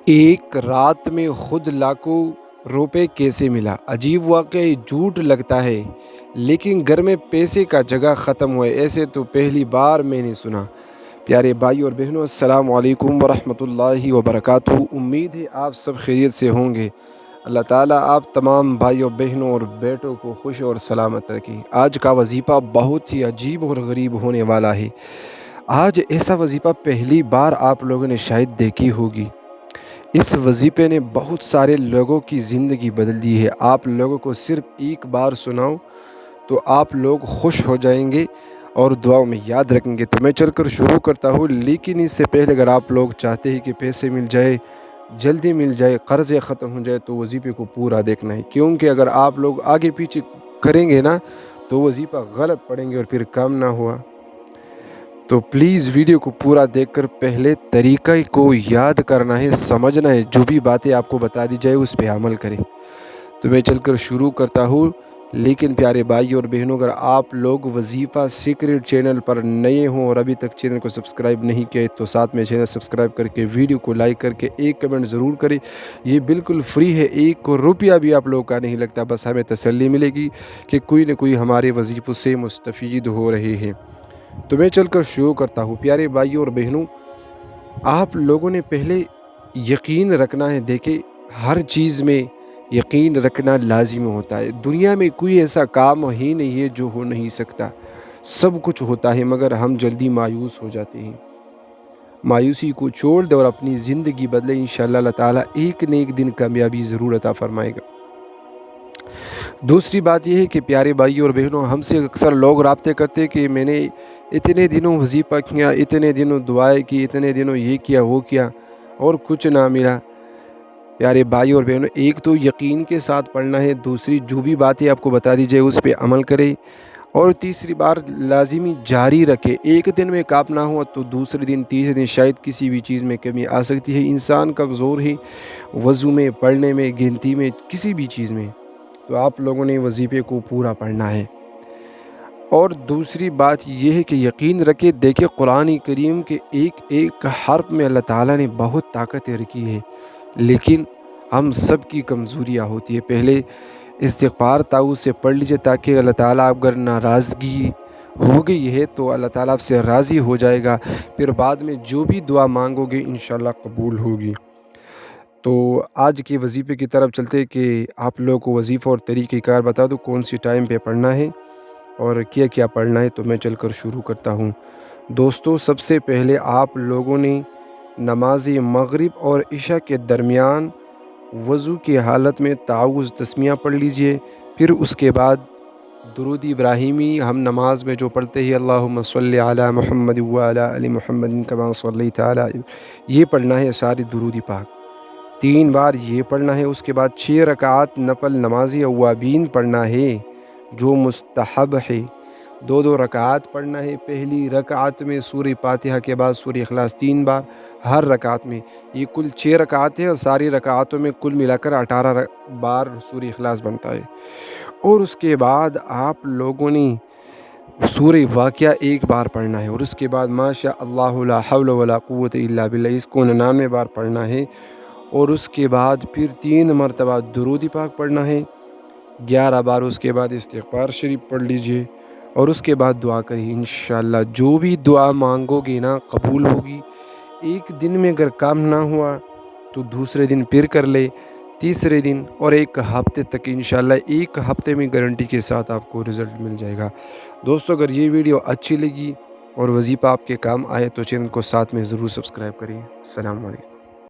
ایک رات میں خود لاکھوں روپے کیسے ملا؟ عجیب واقعہ، جھوٹ لگتا ہے لیکن گھر میں پیسے کا جگہ ختم ہوئے ایسے تو پہلی بار میں نے سنا۔ پیارے بھائی اور بہنوں، السلام علیکم ورحمۃ اللہ وبرکاتہ۔ امید ہے آپ سب خیریت سے ہوں گے۔ اللہ تعالیٰ آپ تمام بھائیوں بہنوں اور بیٹوں کو خوش اور سلامت رکھیں۔ آج کا وظیفہ بہت ہی عجیب اور غریب ہونے والا ہے۔ آج ایسا وظیفہ پہلی بار آپ لوگوں نے شاید دیکھی ہوگی۔ اس وظیفے نے بہت سارے لوگوں کی زندگی بدل دی ہے۔ آپ لوگوں کو صرف ایک بار سناؤں تو آپ لوگ خوش ہو جائیں گے اور دعاؤں میں یاد رکھیں گے۔ تو میں چل کر شروع کرتا ہوں، لیکن اس سے پہلے اگر آپ لوگ چاہتے ہیں کہ پیسے مل جائے، جلدی مل جائے، قرضے ختم ہو جائے، تو وظیفے کو پورا دیکھنا ہے، کیونکہ اگر آپ لوگ آگے پیچھے کریں گے نا تو وظیفہ غلط پڑیں گے اور پھر کام نہ ہوا۔ تو پلیز ویڈیو کو پورا دیکھ کر پہلے طریقہ کو یاد کرنا ہے، سمجھنا ہے، جو بھی باتیں آپ کو بتا دی جائے اس پہ عمل کریں۔ تو میں چل کر شروع کرتا ہوں، لیکن پیارے بھائی اور بہنوں، اگر آپ لوگ وظیفہ سیکرٹ چینل پر نئے ہوں اور ابھی تک چینل کو سبسکرائب نہیں کیا تو ساتھ میں چینل سبسکرائب کر کے ویڈیو کو لائک کر کے ایک کمنٹ ضرور کریں۔ یہ بالکل فری ہے، 1 روپیہ بھی آپ لوگوں کا نہیں لگتا، بس ہمیں تسلی ملے گی کہ کوئی نہ کوئی ہمارے وظیفوں سے مستفید ہو رہے ہیں۔ تو میں چل کر شروع کرتا ہوں۔ پیارے بھائیوں اور بہنوں، آپ لوگوں نے پہلے یقین رکھنا ہے۔ دیکھیں، ہر چیز میں یقین رکھنا لازمی ہوتا ہے۔ دنیا میں کوئی ایسا کام ہی نہیں ہے جو ہو نہیں سکتا، سب کچھ ہوتا ہے، مگر ہم جلدی مایوس ہو جاتے ہیں۔ مایوسی کو چھوڑ دے اور اپنی زندگی بدلے، انشاءاللہ اللہ تعالیٰ ایک نہ ایک دن کامیابی ضرور عطا فرمائے گا۔ دوسری بات یہ ہے کہ پیارے بھائی اور بہنوں، ہم سے اکثر لوگ رابطے کرتے کہ میں نے اتنے دنوں وظیفہ کیا، اتنے دنوں دعائیں کی، اتنے دنوں یہ کیا وہ کیا اور کچھ نہ ملا۔ پیارے بھائی اور بہنوں، ایک تو یقین کے ساتھ پڑھنا ہے، دوسری جو بھی باتیں آپ کو بتا دی جائے اس پہ عمل کرے، اور تیسری بار لازمی جاری رکھے۔ ایک دن میں کام نہ ہوا تو دوسرے دن، تیسرے دن شاید کسی بھی چیز میں کمی آ سکتی ہے۔ انسان کا زور ہے وضو میں، پڑھنے میں، گنتی میں، کسی بھی چیز میں۔ تو آپ لوگوں نے وظیفے کو پورا پڑھنا ہے۔ اور دوسری بات یہ ہے کہ یقین رکھے، دیکھیں قرآن کریم کے ایک ایک حرف میں اللہ تعالیٰ نے بہت طاقت رکھی ہے، لیکن ہم سب کی کمزوریاں ہوتی ہے۔ پہلے استغفار تعوذ سے پڑھ لیجئے، تاکہ اللہ تعالیٰ اگر ناراضگی ہو گئی ہے تو اللہ تعالیٰ آپ سے راضی ہو جائے گا، پھر بعد میں جو بھی دعا مانگو گے انشاءاللہ قبول ہوگی۔ تو آج کے وظیفے کی طرف چلتے کہ آپ لوگوں کو وظیفہ اور طریقہ کار بتا دو، کون سی ٹائم پہ پڑھنا ہے اور کیا کیا پڑھنا ہے۔ تو میں چل کر شروع کرتا ہوں۔ دوستو، سب سے پہلے آپ لوگوں نے نماز مغرب اور عشاء کے درمیان وضو کی حالت میں تعوذ تسمیہ پڑھ لیجئے۔ پھر اس کے بعد درود ابراہیمی ہم نماز میں جو پڑھتے ہیں، اللہم صلی علی محمد وعلی آل محمد کما صلیت علی، یہ پڑھنا ہے ساری درود پاک 3 بار، یہ پڑھنا ہے۔ اس کے بعد 6 رکعات نفل نماز اوابین پڑھنا ہے جو مستحب ہے۔ 2 رکعات پڑھنا ہے۔ پہلی رکعت میں سورہ فاتحہ کے بعد سورہ اخلاص 3 بار ہر رکعت میں۔ یہ کل 6 رکعات ہے اور ساری رکعتوں میں کل ملا کر 18 بار سورہ اخلاص بنتا ہے۔ اور اس کے بعد آپ لوگوں نے سورہ واقعہ 1 بار پڑھنا ہے، اور اس کے بعد ماشاء اللہ لا حول ولا قوت الا باللہ، اس کو 99 بار پڑھنا ہے۔ اور اس کے بعد پھر 3 مرتبہ درود پاک پڑھنا ہے 11 بار۔ اس کے بعد استغفار شریف پڑھ لیجئے اور اس کے بعد دعا کریے، انشاءاللہ جو بھی دعا مانگو گے نا قبول ہوگی۔ ایک دن میں اگر کام نہ ہوا تو دوسرے دن پھر کر لے، تیسرے دن، اور 1 ہفتے تک، انشاءاللہ 1 ہفتے میں گارنٹی کے ساتھ آپ کو رزلٹ مل جائے گا۔ دوستو، اگر یہ ویڈیو اچھی لگی اور وظیفہ آپ کے کام آئے تو چینل کو ساتھ میں ضرور سبسکرائب کریے۔ السلام علیکم۔